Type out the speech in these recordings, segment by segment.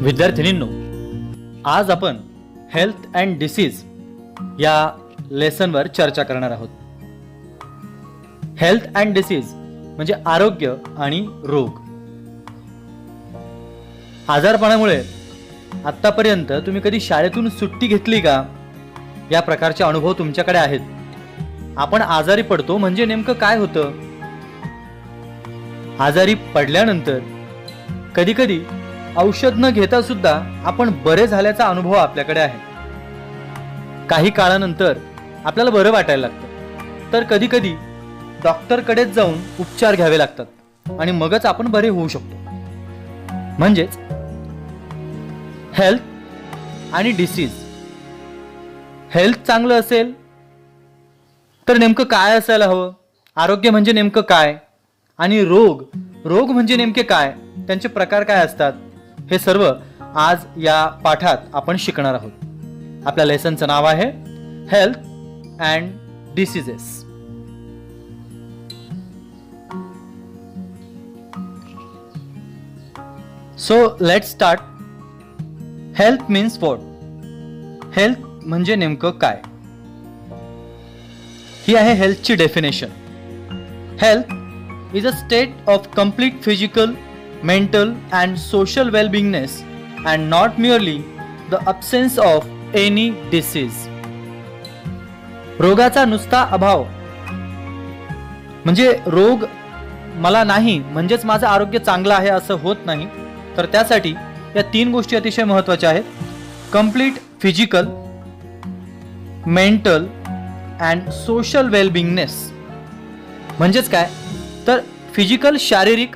विद्यार्थिनींनो, आज आपण health and disease या लेसनवर चर्चा करणार आहोत. हेल्थ अँड डिसीज म्हणजे आरोग्य आणि रोग. आजारपणामुळे आतापर्यंत तुम्ही कधी शाळेतून सुट्टी घेतली का? या प्रकारचे अनुभव तुमच्याकडे आहेत. आपण आजारी पडतो म्हणजे नेमकं काय होतं? आजारी पडल्यानंतर कधी कधी औषध न घेता सुद्धा आपण बरे झाल्याचा अनुभव आपल्याकडे आहे. काही काळानंतर आपल्याला बरं वाटायला लागतं, तर कधी कधी डॉक्टरकडेच जाऊन उपचार घ्यावे लागतात आणि मगच आपण बरे होऊ शकतो. म्हणजेच हेल्थ आणि डिसीज. हेल्थ चांगलं असेल तर नेमकं काय असायला हवं? आरोग्य म्हणजे नेमकं काय? आणि रोग म्हणजे नेमके काय? त्यांचे प्रकार काय असतात? हे सर्व आज या पाठात आपण शिकणार आहोत. आपल्या लेसनचं नाव आहे health and diseases. So let's start. Health means what? Health म्हणजे नेमकं काय? ही आहे हेल्थची definition. Health is a state of complete physical, mental and social well-beingness and not merely the absence of any disease. रोगाचा नुसता अभाव म्हणजे रोग मला नाही म्हणजेच माझं आरोग्य चांगलं आहे असं होत नाही. तर त्यासाठी या तीन गोष्टी अतिशय महत्त्वाच्या आहेत. Complete physical, mental and social wellbeingness. म्हणजेच काय? तर फिजिकल शारीरिक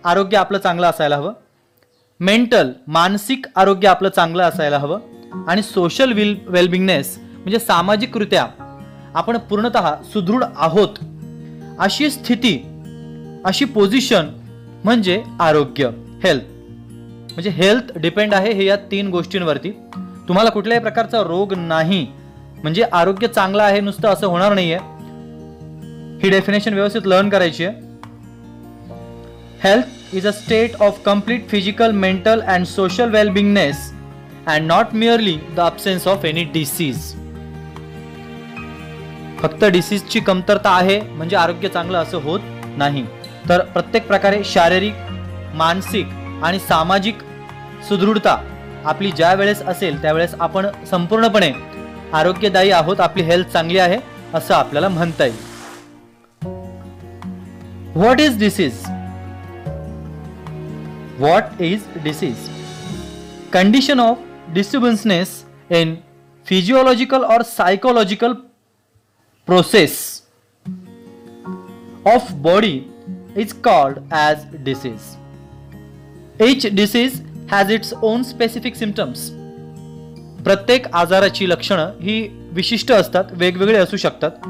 आरोग्य आपलं चांगलं असायला हवं, मेंटल मानसिक आरोग्य आपलं चांगलं असायला हवं, आणि सोशल वेलबिंगनेस म्हणजे सामाजिकरित्या आपण पूर्णतः सुदृढ आहोत अशी स्थिती, अशी पोझिशन म्हणजे आरोग्य. हेल्थ म्हणजे हेल्थ डिपेंड आहे हे या तीन गोष्टींवरती. तुम्हाला कुठल्याही प्रकारचा रोग नाही म्हणजे आरोग्य चांगलं आहे नुसतं असं होणार नाहीये. ही डेफिनेशन व्यवस्थित लर्न करायची आहे. Health is a state of complete physical, mental and social well-beingness and not merely the absence of any disease. फक्त डिसीजची कमतरता आहे म्हणजे आरोग्य चांगलं असं होत नाही. तर प्रत्येक प्रकारे शारीरिक, मानसिक आणि सामाजिक सुदृढता आपली ज्या वेळेस असेल त्यावेळेस आपण संपूर्णपणे आरोग्यदायी आहोत, आपली हेल्थ चांगली आहे असं आपल्याला म्हणता येईल. What is disease? What is disease? Condition of disturbances in physiological or psychological process of body is called as disease. Each disease has its own specific symptoms. प्रत्येक आजाराची लक्षणं ही विशिष्ट असतात, वेगवेगळे असू शकतात,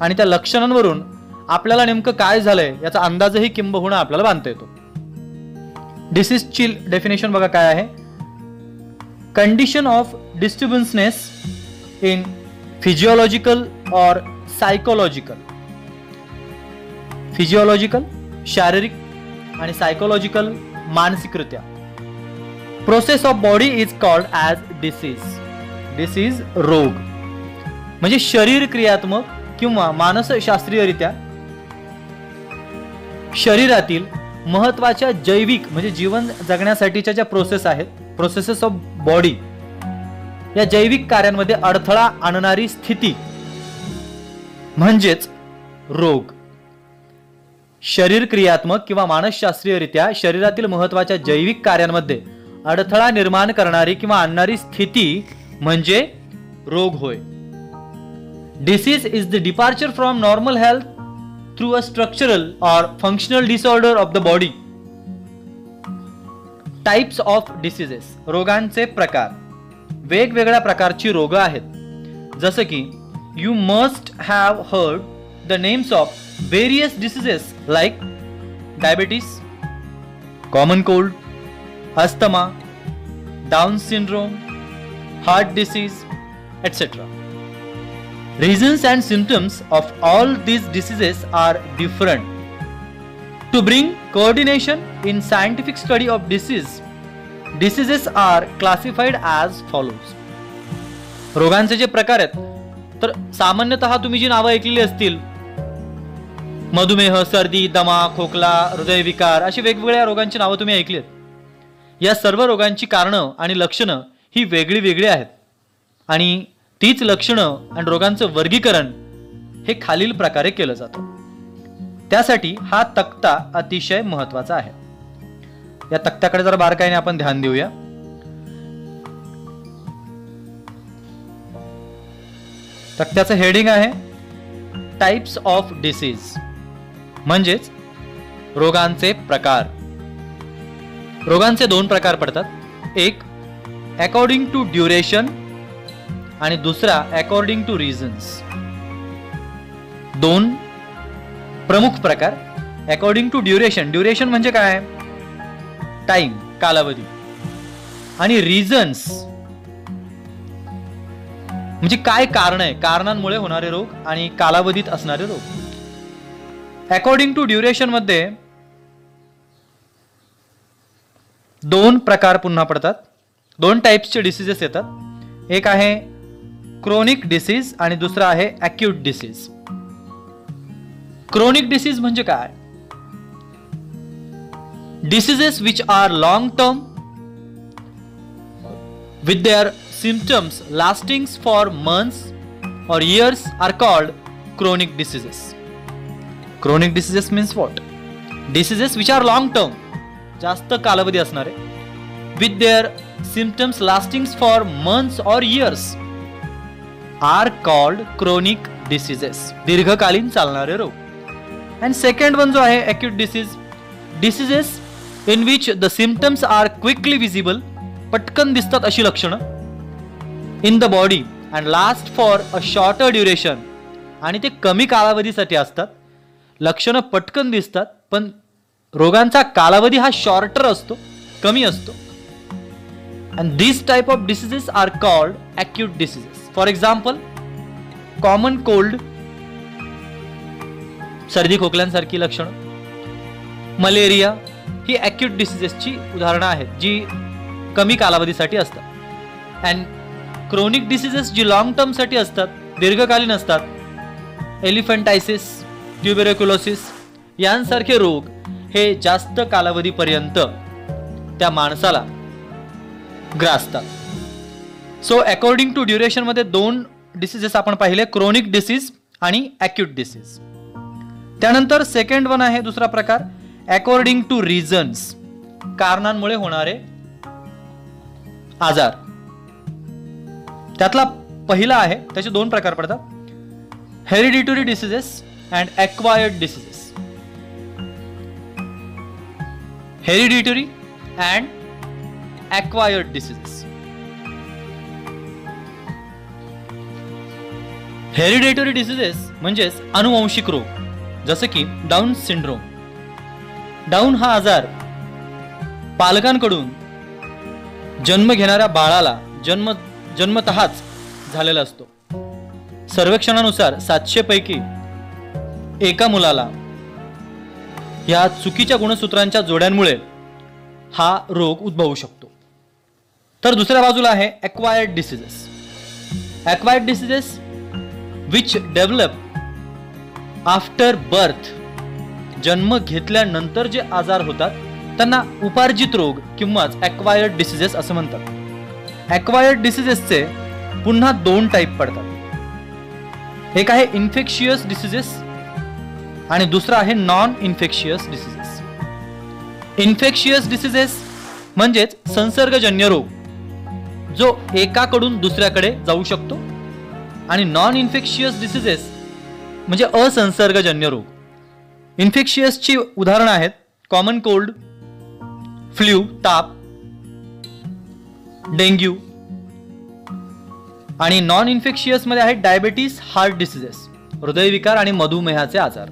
आणि त्या लक्षणांवरून आपल्याला नेमकं काय झालंय याचा अंदाजही किंबहुना आपल्याला बांधता येतो. डिसीजची डेफिनेशन बघा काय आहे. Condition of disturbanceness in physiological और सायकोलॉजिकल. फिजिओलॉजिकल शारीरिक आणि सायकोलॉजिकल मानसिकरित्या. Process of body is called as disease. Disease रोग म्हणजे शरीर क्रियात्मक किंवा मानसशास्त्रीयरित्या शरीरातील महत्वाच्या जैविक म्हणजे जीवन जगण्यासाठीच्या ज्या प्रोसेस आहेत, प्रोसेसेस ऑफ बॉडी, या जैविक कार्यांमध्ये अडथळा आणणारी स्थिती म्हणजेच रोग. शरीर क्रियात्मक किंवा मानसशास्त्रीयरित्या शरीरातील महत्वाच्या जैविक कार्यांमध्ये अडथळा निर्माण करणारी किंवा आणणारी स्थिती म्हणजे रोग होय. Disease is the departure from normal health through a structural or functional disorder of the body. Types of diseases. रोगांचे प्रकार. वेगवेगळ्या प्रकारची रोग आहेत. जसं की you must have heard the names of various diseases like diabetes, common cold, asthma, Down syndrome, heart disease, etc. Reasons and symptoms of all these diseases are different. To bring coordination in scientific study of disease, diseases are classified as follows. रोगांचे जे प्रकार आहेत, तर सामान्यतः तुम्ही जी नावं ऐकलेली असतील, मधुमेह, सर्दी, दमा, खोकला, हृदयविकार, अशी वेगवेगळ्या रोगांची नावं तुम्ही ऐकली आहेत. या सर्व रोगांची कारणं आणि लक्षणं ही वेगळी वेगळी आहेत आणि तीच लक्षणं आणि रोगांचं वर्गीकरण हे खालील प्रकारे केलं जातं. त्यासाठी हा तक्ता अतिशय महत्वाचा आहे. या तक्त्याकडे जरा बारकाईने आपण ध्यान देऊया. तक्त्याचं हेडिंग आहे टाइप्स ऑफ डिसीज, म्हणजेच रोगांचे प्रकार. रोगांचे दोन प्रकार पडतात, एक अकॉर्डिंग टू ड्युरेशन आणि दुसरा अकॉर्डिंग टू रिझन्स. दोन प्रमुख प्रकार. अकॉर्डिंग टू ड्युरेशन, ड्युरेशन म्हणजे काय, टाइम, कालावधी, आणि रिझन्स म्हणजे काय कारण आहे, कारणांमुळे होणारे रोग आणि कालावधीत असणारे रोग. अकॉर्डिंग टू ड्युरेशन मध्ये दोन प्रकार पुन्हा पडतात, दोन टाइप्सचे डिसीजेस येतात. एक आहे क्रोनिक डिसीज आणि दुसरा आहे अक्यूट डिसीज. क्रोनिक डिसीज म्हणजे काय, diseases which are long term with their symptoms lasting for months or years are called chronic diseases. Chronic diseases means what? Diseases which are long term, जास्त कालावधी असणारे, with their symptoms lasting for months or years are called chronic diseases. दीर्घकालीन चालणारे रोग. And second one जो आहे acute disease, diseases in which the symptoms are quickly visible, पटकन दिसतात अशी लक्षणं, in the body and last for a shorter duration, आणि ते कमी कालावधीसाठी असतात. लक्षणं पटकन दिसतात पण रोगांचा कालावधी हा शॉर्टर असतो, कमी असतो. And this type of diseases are called acute diseases. For example common cold, सर्दी खोकल्यांसारखी लक्षणं, मलेरिया, ही अक्यूट डिसीजेसची उदाहरणं आहेत जी कमी कालावधीसाठी असतात. अँड क्रोनिक डिसीजेस जी लॉंग टर्म साठी असतात, दीर्घकालीन असतात, एलिफंटायसिस, ट्युबेरोक्युलोसिस यांसारखे रोग हे जास्त कालावधीपर्यंत त्या माणसाला ग्रासतात. सो अकॉर्डिंग टू ड्युरेशन मध्ये दोन डिसीजेस आपण पाहिले, क्रोनिक डिसीज आणि अक्यूट डिसीज. त्यानंतर सेकंड वन आहे दुसरा प्रकार अकॉर्डिंग टू रिझन्स, कारणांमुळे होणारे आजार. त्यातला पहिला आहे, त्याचे दोन प्रकार पडतात, hereditary diseases and acquired diseases. Hereditary and acquired diseases. Hereditary diseases म्हणजेच अनुवंशिक रोग, जसे की डाऊन सिंड्रोम. डाऊन हा आजार पालकांकडून जन्म घेणाऱ्या बाळाला जन्मतःच झालेला असतो. सर्वेक्षणानुसार 700 पैकी एका मुलाला या चुकीच्या गुणसूत्रांच्या जोड्यांमुळे हा रोग उद्भवू शकतो. तर दुसऱ्या बाजूला आहे acquired diseases. Acquired diseases which develop after birth, जन्म घेतल्यानंतर जे आजार होतात त्यांना उपार्जित रोग किंवा एक्वायर्ड डिसीजेस असं म्हणतात. एक्वायर्ड डिसीजेसचे पुन्हा दोन टाईप पडतात. एक आहे इन्फेक्शियस डिसीजेस आणि दुसरा आहे non infectious diseases. Infectious diseases म्हणजेच संसर्गजन्य रोग जो एकाकडून दुसऱ्याकडे जाऊ शकतो, आणि नॉन इन्फेक्शियस डिसीजेस म्हणजे असंसर्गजन्य रोग. इन्फेक्शियसची उदाहरणं आहेत कॉमन कोल्ड, फ्लू, ताप, डेंग्यू, आणि नॉन इन्फेक्शियस मध्ये आहेत डायबिटीस, हार्ट डिसीजेस, हृदयविकार आणि मधुमेहाचे आजार.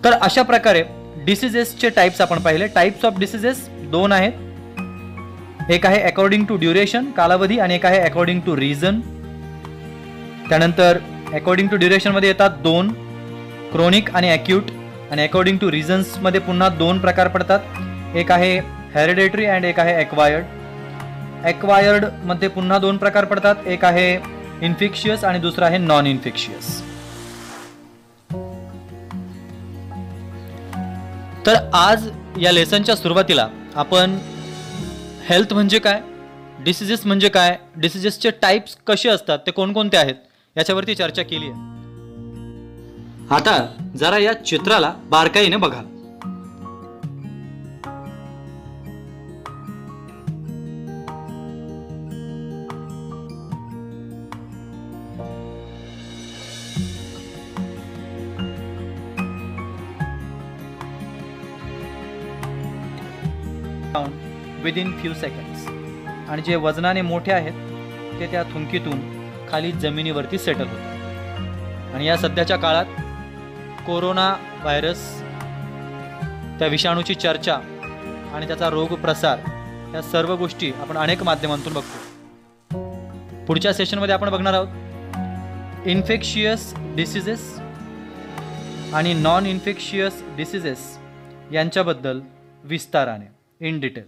तर अशा प्रकारे डिसीजेसचे टाइप्स आपण पाहिले. टाइप्स ऑफ डिसीजेस दोन आहेत, एक आहे अकॉर्डिंग टू ड्युरेशन, कालावधी, आणि एक आहे अकॉर्डिंग टू रिझन. त्यानंतर अकॉर्डिंग टू ड्युरेशन मध्ये येतात दोन, क्रोनिक आणि अक्यूट, आणि अकॉर्डिंग टू रिझन्स मध्ये पुन्हा दोन प्रकार पडतात. एक आहे हेरिडेटरी अँड एक आहे एक्वायर्ड. एक्वायर्डमध्ये पुन्हा 2 प्रकार पडतात, एक आहे इन्फेक्शियस आणि दुसरा आहे नॉन इन्फेक्शियस. तर आज या लेसनच्या सुरुवातीला आपण हेल्थ म्हणजे काय, डिसिजेस म्हणजे काय, डिसिजेसचे टाइप्स कसे असतात, ते कोणकोणते आहेत याच्यावरती चर्चा केली आहे. आता जरा या चित्राला बारकाईने बघा. Within few seconds. आणि जे वजनाने मोठे आहेत ते त्या थुंकीतून खाली जमिनीवरती सेटल होतात. आणि या सध्याच्या काळात कोरोना व्हायरस, त्या विषाणूची चर्चा आणि त्याचा रोग प्रसार, या सर्व गोष्टी आपण अनेक माध्यमांतून बघतो. पुढच्या सेशनमध्ये आपण बघणार आहोत इन्फेक्शियस डिसिजेस आणि नॉन इन्फेक्शियस डिसिजेस यांच्याबद्दल विस्ताराने, इन डिटेल.